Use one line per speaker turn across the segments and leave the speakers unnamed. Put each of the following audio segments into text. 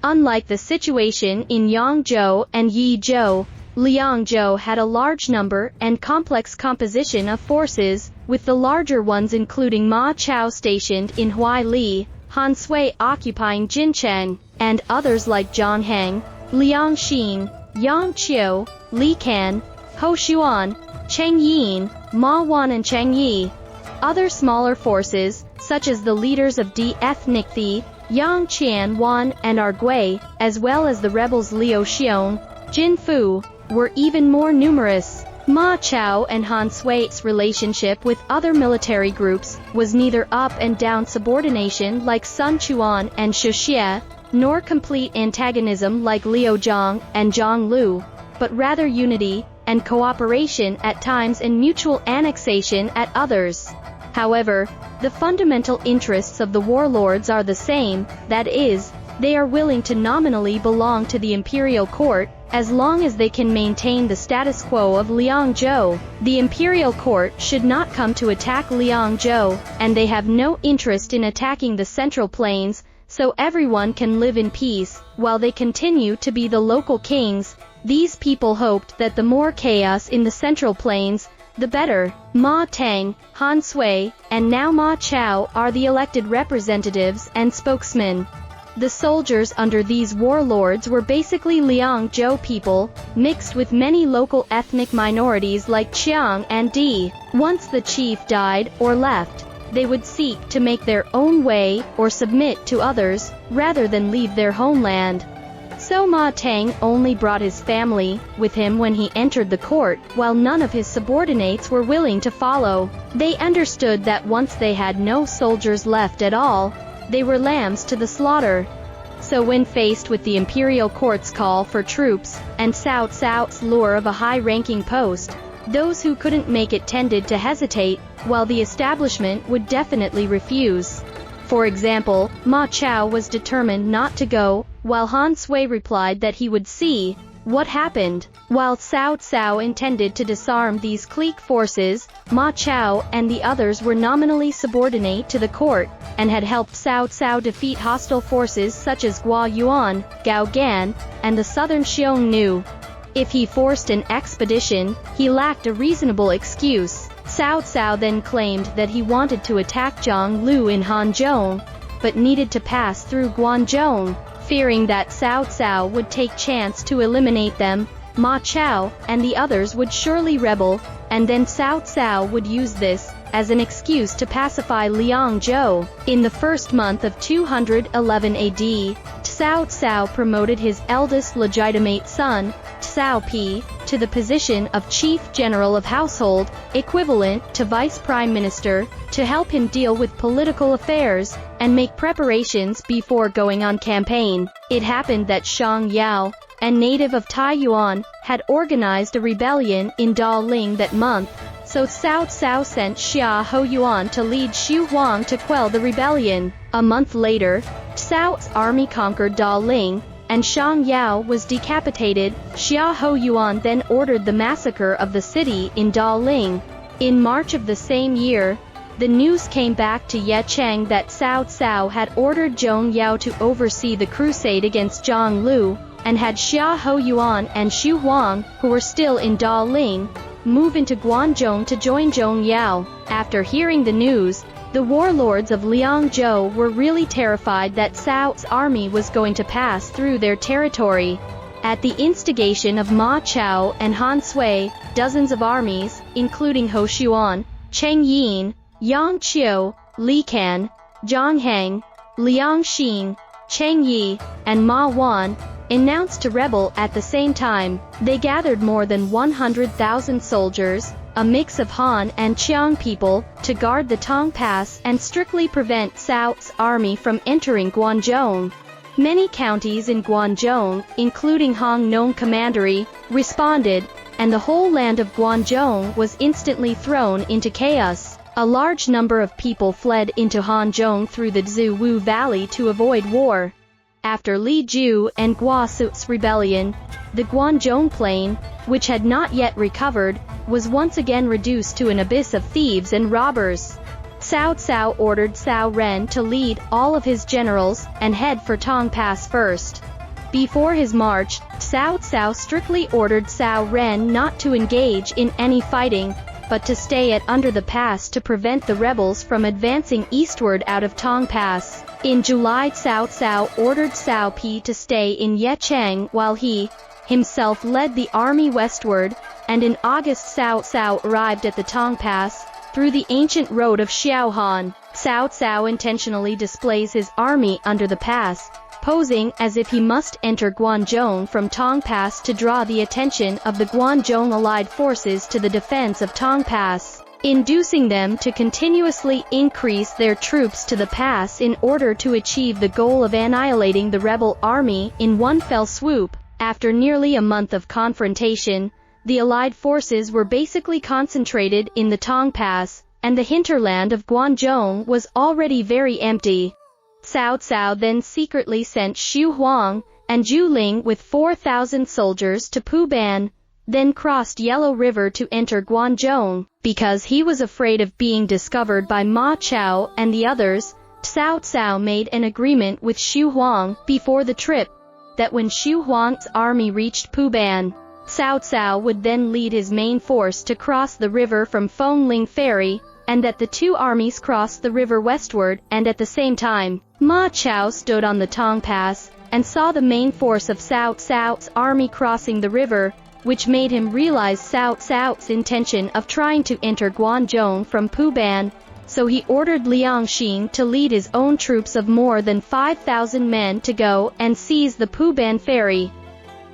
Unlike the situation in Yangzhou and Yizhou, Liangzhou had a large number and complex composition of forces, with the larger ones including Ma Chao stationed in Huaili, Han Sui occupying Jincheng, and others like Zhang Heng, Liang Xin, Yang Qiu, Li Can, Ho Xuan, Cheng Yin, Ma Wan and Cheng Yi. Other smaller forces, such as the leaders of D ethnic The, Yang Qian Wan and Argui, as well as the rebels Liu Xiong, Jin Fu, were even more numerous. Ma Chao and Han Sui's relationship with other military groups was neither up and down subordination like Sun Quan and Xu Xie, nor complete antagonism like Liu Zhang and Zhang Lu, but rather unity and cooperation at times and mutual annexation at others. However, the fundamental interests of the warlords are the same, that is, they are willing to nominally belong to the imperial court, as long as they can maintain the status quo of Liangzhou. The imperial court should not come to attack Liangzhou, and they have no interest in attacking the Central Plains, so everyone can live in peace, while they continue to be the local kings. These people hoped that the more chaos in the Central Plains, the better. Ma Tang, Han Sui, and now Ma Chao are the elected representatives and spokesmen. The soldiers under these warlords were basically Liangzhou people, mixed with many local ethnic minorities like Qiang and Di. Once the chief died or left, they would seek to make their own way or submit to others, rather than leave their homeland. So Ma Tang only brought his family with him when he entered the court, while none of his subordinates were willing to follow. They understood that once they had no soldiers left at all, they were lambs to the slaughter. So when faced with the imperial court's call for troops, and Cao Cao's lure of a high-ranking post, those who couldn't make it tended to hesitate, while the establishment would definitely refuse. For example, Ma Chao was determined not to go, while Han Sui replied that he would see what happened. While Cao Cao intended to disarm these clique forces, Ma Chao and the others were nominally subordinate to the court, and had helped Cao Cao defeat hostile forces such as Gua Yuan, Gao Gan, and the southern Xiongnu. If he forced an expedition, he lacked a reasonable excuse. Cao Cao then claimed that he wanted to attack Zhang Lu in Hanzhong, but needed to pass through Guangzhou. Fearing that Cao Cao would take chance to eliminate them, Ma Chao and the others would surely rebel, and then Cao Cao would use this as an excuse to pacify Liangzhou. In the first month of 211 AD, Cao Cao promoted his eldest legitimate son, Cao Pi, to the position of Chief General of Household, equivalent to Vice Prime Minister, to help him deal with political affairs and make preparations before going on campaign. It happened that Shang Yao, a native of Taiyuan, had organized a rebellion in Daling that month, so Cao Cao sent Xia Hoyuan to lead Xu Huang to quell the rebellion. A month later, Cao's army conquered Daling, and Shang Yao was decapitated. Xia Hoyuan then ordered the massacre of the city in Daling. In March of the same year, the news came back to Ye Cheng that Cao Cao had ordered Zhong Yao to oversee the crusade against Zhang Lu, and had Xia Hoyuan and Xu Huang, who were still in Daling, move into Guangzhou to join Zhong Yao. After hearing the news, the warlords of Liangzhou were really terrified that Cao's army was going to pass through their territory. At the instigation of Ma Chao and Han Sui, dozens of armies, including Ho Xuan, Cheng Yin, Yang Qiu, Li Can, Zhang Heng, Liang Xin, Cheng Yi, and Ma Wan, announced to rebel at the same time. They gathered more than 100,000 soldiers, a mix of Han and Qiang people, to guard the Tong Pass and strictly prevent Cao's army from entering Guangzhou. Many counties in Guangzhou, including Hangnong Commandery, responded, and the whole land of Guangzhou was instantly thrown into chaos. A large number of people fled into Hanzhong through the Zhuwu Valley to avoid war. After Li Ju and Guasu's rebellion, the Guangzhou plain, which had not yet recovered, was once again reduced to an abyss of thieves and robbers. Cao Cao ordered Cao Ren to lead all of his generals and head for Tong Pass first. Before his march, Cao Cao strictly ordered Cao Ren not to engage in any fighting, but to stay under the pass to prevent the rebels from advancing eastward out of Tong Pass. In July, Cao Cao ordered Cao Pi to stay in Yecheng while he himself led the army westward, and in August Cao Cao arrived at the Tong Pass through the ancient road of Xiaohan. Cao Cao intentionally displays his army under the pass, posing as if he must enter Guanzhong from Tong Pass to draw the attention of the Guanzhong allied forces to the defense of Tong Pass, inducing them to continuously increase their troops to the pass in order to achieve the goal of annihilating the rebel army in one fell swoop. After nearly a month of confrontation, the allied forces were basically concentrated in the Tong Pass, and the hinterland of Guanzhong was already very empty. Cao Cao then secretly sent Xu Huang and Zhu Ling with 4,000 soldiers to Puban, then crossed Yellow River to enter Guanzhong. Because he was afraid of being discovered by Ma Chao and the others, Cao Cao made an agreement with Xu Huang before the trip, that when Xu Huang's army reached Puban, Cao Cao would then lead his main force to cross the river from Fengling Ferry, and that the two armies crossed the river westward, and at the same time, Ma Chao stood on the Tong Pass, and saw the main force of Cao Cao's army crossing the river, which made him realize Cao Cao's intention of trying to enter Guanzhong from Puban, so he ordered Liang Xing to lead his own troops of more than 5,000 men to go and seize the Puban ferry.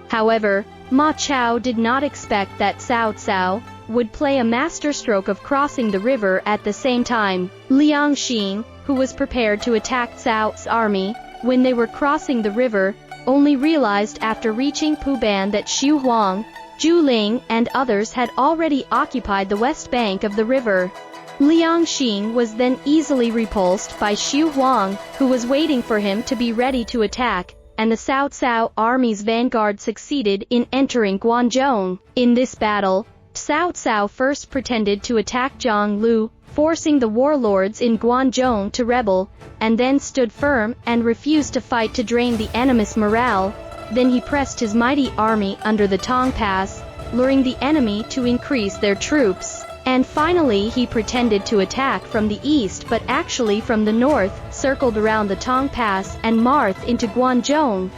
However, Ma Chao did not expect that Cao Cao would play a masterstroke of crossing the river at the same time. Liang Xing, who was prepared to attack Cao's army when they were crossing the river, only realized after reaching Puban that Xu Huang, Zhu Ling and others had already occupied the west bank of the river. Liang Xing was then easily repulsed by Xu Huang, who was waiting for him to be ready to attack, and the Cao Cao army's vanguard succeeded in entering Guanzhong. In this battle, Cao Cao first pretended to attack Zhonglu, forcing the warlords in Guanzhong to rebel, and then stood firm and refused to fight to drain the enemy's morale. Then he pressed his mighty army under the Tong Pass, luring the enemy to increase their troops. And finally he pretended to attack from the east but actually from the north, circled around the Tong Pass and marched into Guanzhong.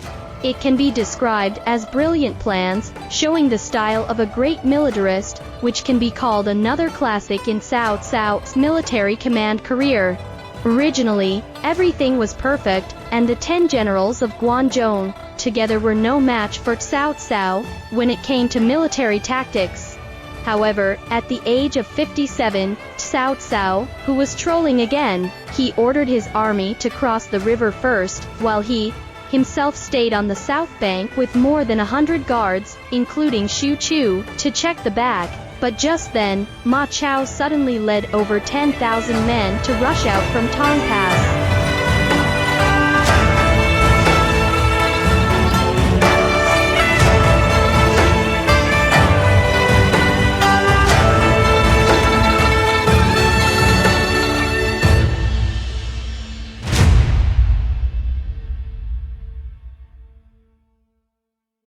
It can be described as brilliant plans, showing the style of a great militarist, which can be called another classic in Cao Cao's military command career. Originally, everything was perfect, and the 10 generals of Guanzhong together were no match for Cao Cao when it came to military tactics. However, at the age of 57, Cao Cao, who was trolling again, he ordered his army to cross the river first, while he himself stayed on the south bank with more than 100 guards, including Xu Chu, to check the back. But just then, Ma Chao suddenly led over 10,000 men to rush out from Tong Pass.